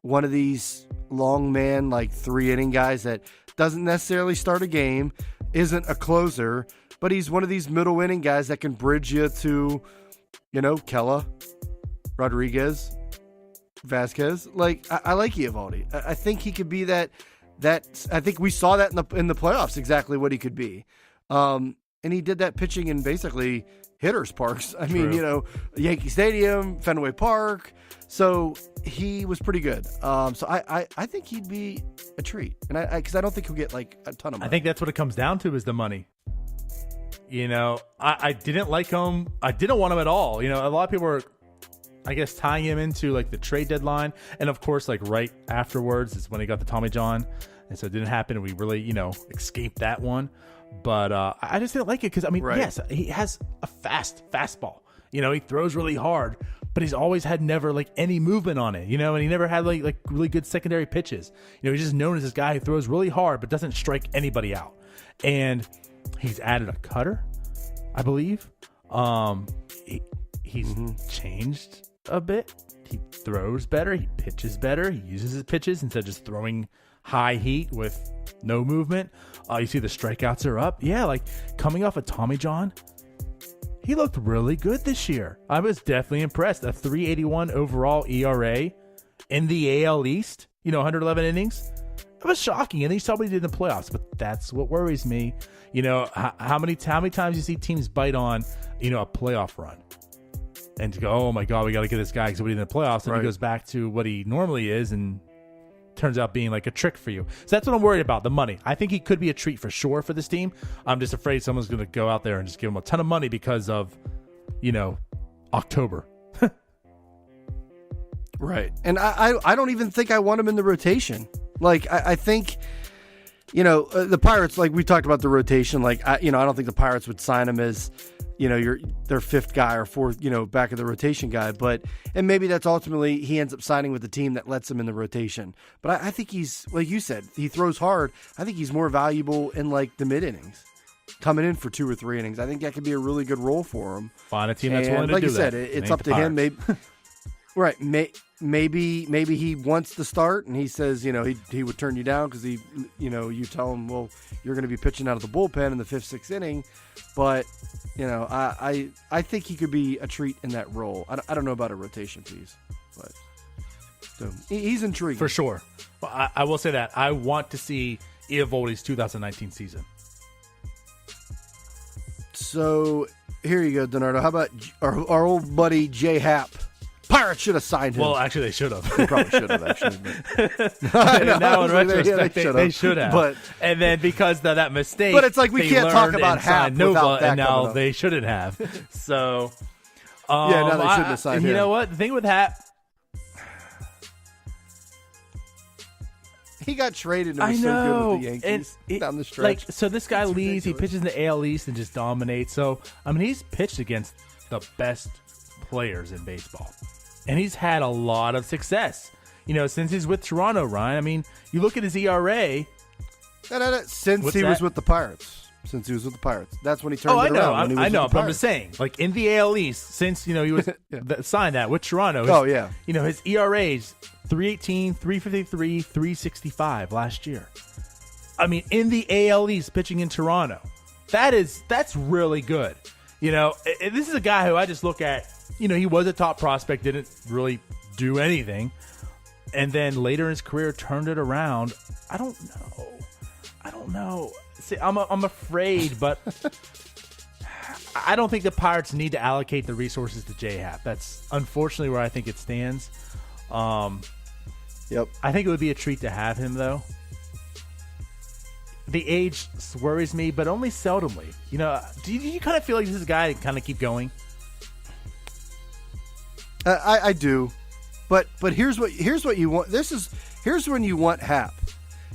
one of these long man, like 3-inning guys that doesn't necessarily start a game, isn't a closer, but he's one of these middle inning guys that can bridge you to, Kella, Rodriguez, Vasquez. Like, I like Eovaldi. I think he could be that. I think we saw that in the playoffs, exactly what he could be. And he did that pitching in basically hitters parks. I mean, Yankee Stadium, Fenway Park. So he was pretty good. So I think he'd be a treat, and because I don't think he'll get like a ton of money. I think that's what it comes down to is the money. I didn't like him. I didn't want him at all. A lot of people were, I guess, tying him into like the trade deadline, and of course, like right afterwards is when he got the Tommy John, and so it didn't happen. And we really, escaped that one. But I just didn't like it because yes, he has a fastball. He throws really hard, but he's always had never like any movement on it. And he never had like really good secondary pitches. He's just known as this guy who throws really hard but doesn't strike anybody out. And he's added a cutter, I believe. He's changed a bit. He throws better. He pitches better. He uses his pitches instead of just throwing high heat with no movement. You see the strikeouts are up. Yeah, like coming off of Tommy John, he looked really good this year. I was definitely impressed. A 3.81 overall ERA in the AL East, 111 innings. It was shocking. And he saw what he did in the playoffs, but that's what worries me. How many times you see teams bite on, a playoff run and to go, oh my God, we got to get this guy because what he did in the playoffs. And he goes back to what he normally is and turns out being like a trick for you. So that's what I'm worried about, the money. I think he could be a treat for sure for this team. I'm just afraid someone's going to go out there and just give him a ton of money because of, October. Right. And I don't even think I want him in the rotation. Like, I think, the Pirates, like we talked about the rotation, like, I don't think the Pirates would sign him as, their fifth guy or fourth, back of the rotation guy. And maybe that's ultimately he ends up signing with the team that lets him in the rotation. But I think he's, like you said, he throws hard. I think he's more valuable in like the mid innings, coming in for 2 or 3 innings. I think that could be a really good role for him. Find a team that's willing to do that. Like you said, it's up to him. Maybe, right. Maybe he wants to start and he says, he would turn you down because you tell him, well, you're going to be pitching out of the bullpen in the 5th, 6th inning. But, I think he could be a treat in that role. I don't know about a rotation piece, but so he's intriguing. For sure. Well, I will say that. I want to see Eovaldi's 2019 season. So here you go, Donardo. How about our old buddy J Happ? Pirates should have signed him. Well, actually, they should have. They probably should have, actually. Now, in retrospect, they should have. But, and then because of that mistake, but it's like we can't talk about Happ without that. And now they shouldn't have. So, yeah, now they shouldn't have signed him. You know what? The thing with Happ, he got traded and was so good with the Yankees down the stretch. So this guy leaves. He pitches in the AL East and just dominates. So, he's pitched against the best players in baseball. And he's had a lot of success, since he's with Toronto, Ryan. You look at his ERA. Since he was with the Pirates. That's when he turned it around. I know, but I'm just saying, like in the AL East, since, he was signed that with Toronto. His ERA's 3.18, 3.53, 3.65 last year. In the AL East, pitching in Toronto. That's really good. This is a guy who I just look at. He was a top prospect, didn't really do anything. And then later in his career, turned it around. I don't know. See, I'm afraid, but I don't think the Pirates need to allocate the resources to J-Happ. That's unfortunately where I think it stands. Yep. I think it would be a treat to have him, though. The age worries me, but only seldomly. Do you kind of feel like this is a guy that kind of keep going? I do, but here's what you want. Here's when you want Happ.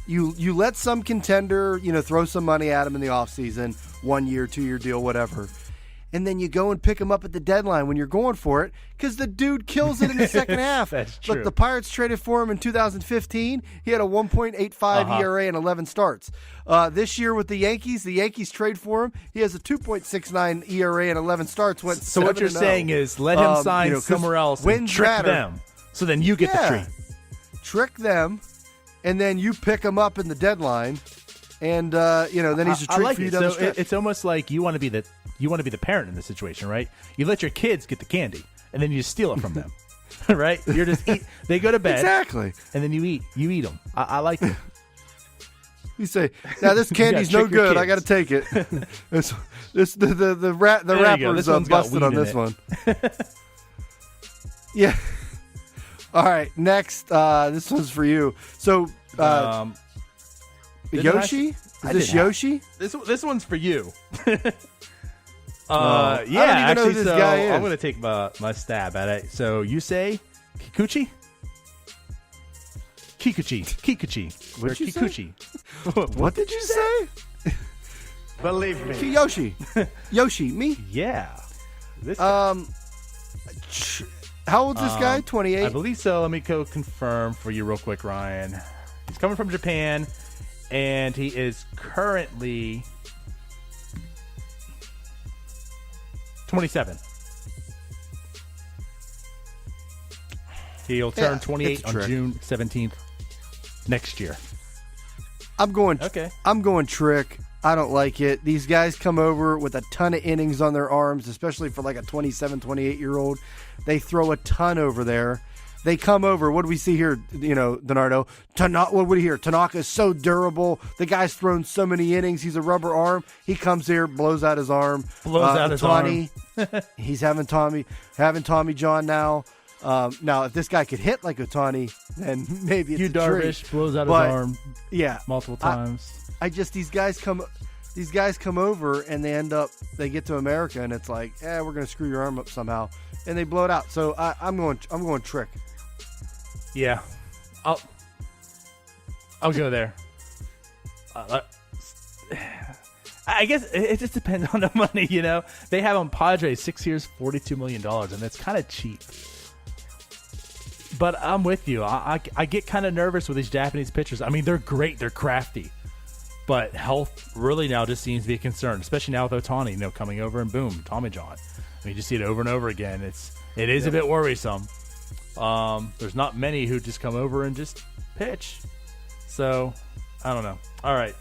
You let some contender throw some money at him in the offseason, 1 year, 2 year deal, whatever, and then you go and pick him up at the deadline when you're going for it because the dude kills it in the second half. That's true. Look, the Pirates traded for him in 2015. He had a 1.85 ERA and 11 starts. This year with the Yankees trade for him. He has a 2.69 ERA and 11 starts. So what you're saying is let him sign somewhere else and trick them, so then you get the treat. trick them, and then you pick him up in the deadline, and then he's a treat like for you it. down the So stretch. it's almost like you want to be the parent in this situation, right? You let your kids get the candy, and then you steal it from them, right? You're just they go to bed Exactly. and then you eat them. I like it. You say, "Now this candy's no trick your good. I got to kids." take it." the There you go. rapper's This one's got busted weed on in this it. one. Yeah. All right. Next, this one's for you. So, Yoshi? Is this Yoshi? This one's for you. I don't even actually, know who this so guy is. I'm going to take my stab at it. So you say Kikuchi? Kikuchi. What'd you say? Kikuchi. What did you say? Believe me. Yoshi. Yoshi, me? Yeah. This How old's this guy? 28? I believe so. Let me go confirm for you real quick, Ryan. He's coming from Japan, and he is currently 27. He'll turn 28 it's a on trick. June 17th next year. I'm going trick. I don't like it. These guys come over with a ton of innings on their arms, especially for like a 27, 28-year-old. They throw a ton over there. They come over. What do we see here, Donardo? What do we hear? Tanaka is so durable. The guy's thrown so many innings. He's a rubber arm. He comes here, blows out his arm. arm. He's having Tommy John now. Now, if this guy could hit like Ohtani, then maybe it's a Darvish treat. blows out But, his arm Yeah, multiple times. these guys come over and they get to America and it's like, we're gonna screw your arm up somehow, and they blow it out. So I'm going trick. Yeah, I'll go there. I guess it just depends on the money, They have on Padres 6 years, $42 million, and it's kind of cheap. But I'm with you. I get kind of nervous with these Japanese pitchers. I mean, they're great. They're crafty. But health really now just seems to be a concern, especially now with Ohtani, coming over and boom, Tommy John. I mean, you just see it over and over again. It is a bit worrisome. There's not many who just come over and just pitch. So, I don't know. All right.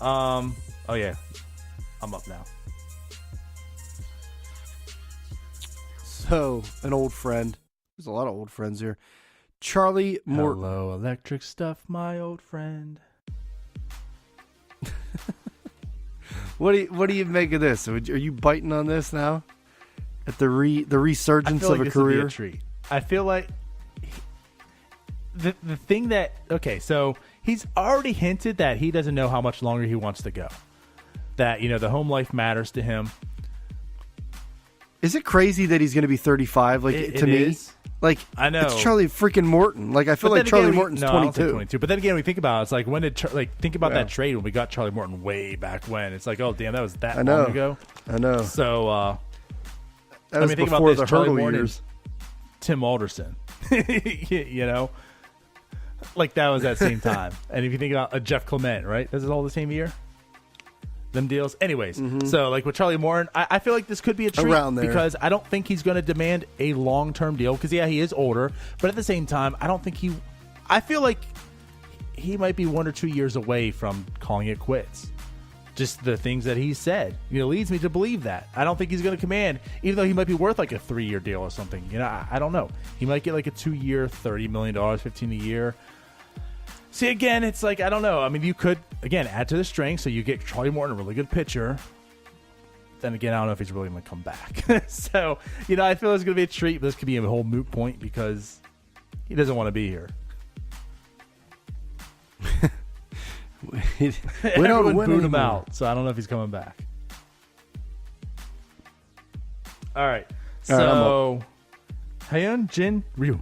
Oh, yeah. I'm up now. So, an old friend. There's a lot of old friends here. Charlie Morton. Hello, electric stuff, my old friend. What do you make of this? Are you biting on this now? At the resurgence of a this would be career? a treat. I feel like the thing that so he's already hinted that he doesn't know how much longer he wants to go. That the home life matters to him. Is it crazy that he's going to be 35? Like It to me, is. like I know it's Charlie freaking Morton. Like I feel But like then Charlie again, Morton's I don't think 22. 22. But then again, we think about it, it's like when did think about that trade when we got Charlie Morton way back when. It's like, oh damn, that was that long ago. I know. So That was think about before this, the Charlie hurdle Morton, years. Tim Alderson, like that was that same time. And if you think about Jeff Clement, right? This is all the same year. Them deals. Anyways, so like with Charlie Morton, I feel like this could be a treat Around there. because I don't think he's going to demand a long-term deal because, he is older. But at the same time, I feel like he might be 1 or 2 years away from calling it quits. Just the things that he said, leads me to believe that. I don't think he's going to command, even though he might be worth like a 3-year deal or something. I don't know. He might get like a 2-year, $30 million, $15 a year. See, again, it's like, I don't know. I mean, you could, again, add to the strength, so you get Charlie Morton, a really good pitcher. Then again, I don't know if he's really going to come back. So, I feel it's going to be a treat, but this could be a whole moot point because he doesn't want to be here. we Everyone don't win booed him anymore. out, so I don't know if he's coming back. All right. All right, So, Hyun Jin Ryu.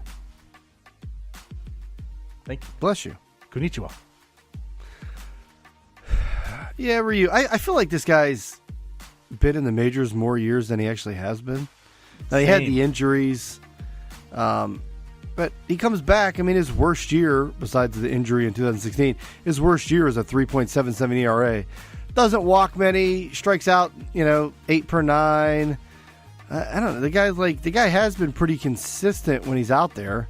Thank you. Bless you. Konnichiwa. Yeah, Ryu. I feel like this guy's been in the majors more years than he actually has been. Now, he had Same. the injuries, but he comes back. I mean, his worst year, besides the injury in 2016, his worst year is a 3.77 ERA. Doesn't walk many, strikes out, 8 per 9. I don't know. The guy has been pretty consistent when he's out there.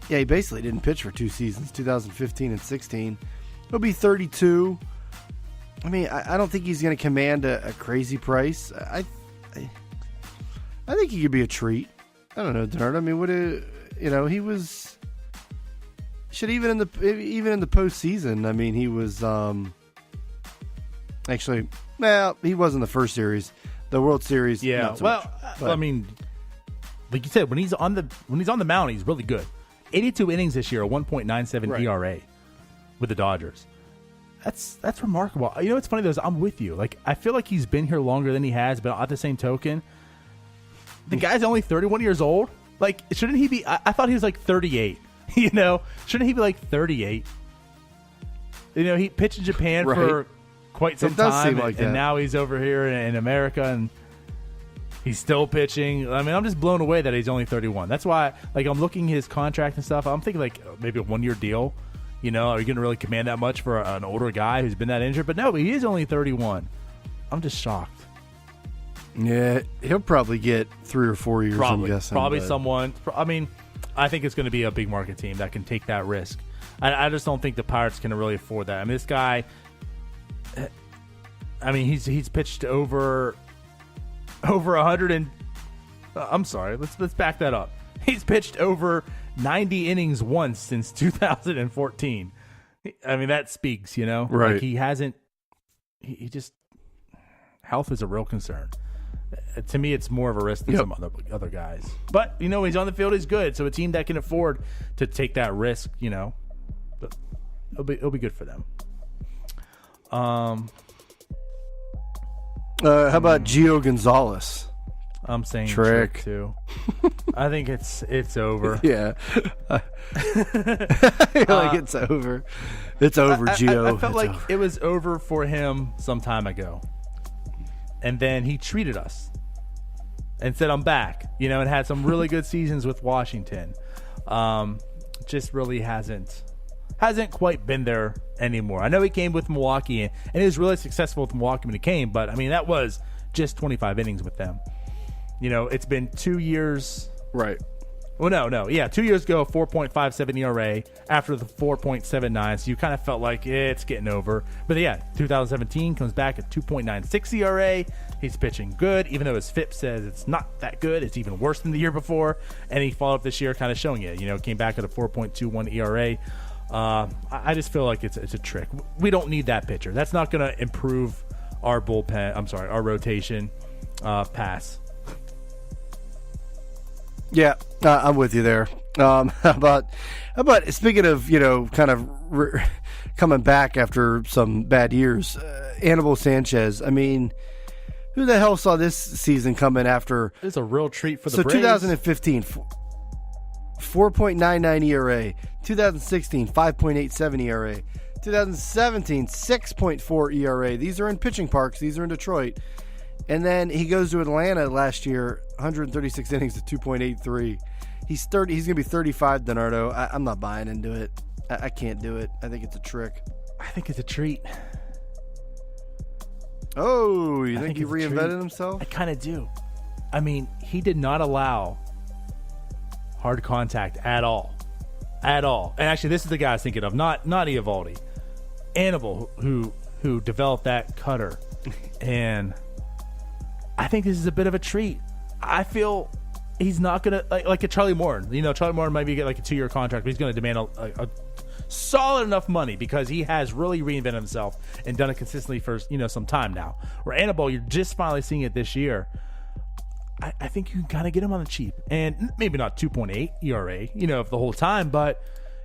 He basically didn't pitch for 2 seasons, 2015 and 16. He'll be 32. I mean, I don't think he's going to command a crazy price. I think he could be a treat. I don't know, Dennard. I mean, he was even in the postseason. I mean, he was actually. Well, he was in the first series, the World Series. Yeah. Not so much, I mean, like you said, when he's on the mound, he's really good. 82 innings this year, a 1.97 ERA with the Dodgers. That's remarkable. You know, it's funny though. I'm with you. Like, I feel like he's been here longer than he has, but at the same token, the guy's only 31 years old. Like, shouldn't he be? I thought he was like 38. You know, shouldn't he be like 38? You know, he pitched in Japan for quite some time, and now he's over here in America, and he's still pitching. I mean, I'm just blown away that he's only 31. That's why, like, I'm looking at his contract and stuff. I'm thinking like maybe a 1-year deal. You know, are you going to really command that much for an older guy who's been that injured? But no, he is only 31. I'm just shocked. Yeah, he'll probably get 3 or 4 years, I'm guessing. Probably someone. I mean, I think it's going to be a big market team that can take that risk. I just don't think the Pirates can really afford that. I mean, this guy, I mean, he's pitched over 100 and I'm sorry, let's back that up. He's pitched over 90 innings once since 2014. I mean, that speaks, you know? Right. Like, he just, health is a real concern. To me, it's more of a risk than some other guys. But, you know, he's on the field, he's good. So a team that can afford to take that risk, you know, but it'll be good for them. How about Gio Gonzalez? I'm saying trick too. I think it's over. Yeah. I feel like it's over. It's over, Gio. I felt like it was over for him some time ago. And then he treated us and said, I'm back, you know, and had some really good seasons with Washington. Just really hasn't quite been there anymore. I know he came with Milwaukee, and he was really successful with Milwaukee when he came, but, I mean, that was just 25 innings with them. You know, it's been 2 years. Right. Well, no. Yeah, 2 years ago, 4.57 ERA after the 4.79. So you kind of felt like it's getting over. But yeah, 2017 comes back at 2.96 ERA. He's pitching good, even though his FIP says it's not that good. It's even worse than the year before. And he followed up this year kind of showing it. You know, came back at a 4.21 ERA. I just feel like it's a trick. We don't need that pitcher. That's not going to improve our bullpen. I'm sorry, our rotation. Pass. Yeah, I'm with you there. How about speaking of, you know, kind of coming back after some bad years, Anibal Sanchez. I mean, who the hell saw this season coming after? It's a real treat for the Braves. 2015, 4.99 ERA. 2016, 5.87 ERA. 2017, 6.4 ERA. These are in pitching parks. These are in Detroit. And then he goes to Atlanta last year, 136 innings to 2.83. He's 30. He's going to be 35, Donardo. I'm not buying into it. I can't do it. I think it's a trick. I think it's a treat. Oh, you think he reinvented himself? I kind of do. I mean, he did not allow hard contact at all. At all. And actually, this is the guy I was thinking of, not Eovaldi. Anibal, who developed that cutter. And I think this is a bit of a treat. I feel he's not going to, like a Charlie Morton. You know, Charlie Morton might be getting like a 2-year contract, but he's going to demand a solid enough money because he has really reinvented himself and done it consistently for, you know, some time now. Where Anibal, you're just finally seeing it this year. I think you can kind of get him on the cheap. And maybe not 2.8 ERA, you know, the whole time, but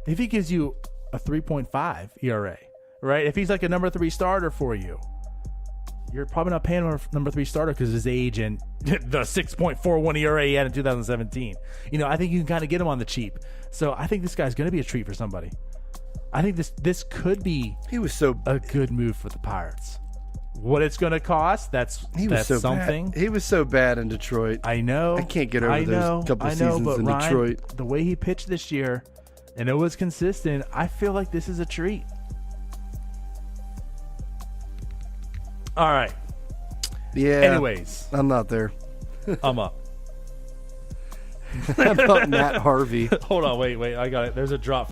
if he gives you a 3.5 ERA, right? If he's like a number 3 starter for you, you're probably not paying him a number 3 starter because of his age and the 6.41 ERA he had in 2017. You know, I think you can kind of get him on the cheap. So I think this guy's going to be a treat for somebody. I think this could be a good move for the Pirates. What it's going to cost, that's something. Bad. He was so bad in Detroit. I know. I can't get over those couple seasons in Ryan, Detroit. The way he pitched this year, and it was consistent, I feel like this is a treat. All right. Yeah. Anyways. I'm not there. I'm up. How about Matt Harvey? Hold on, wait, I got it. There's a drop.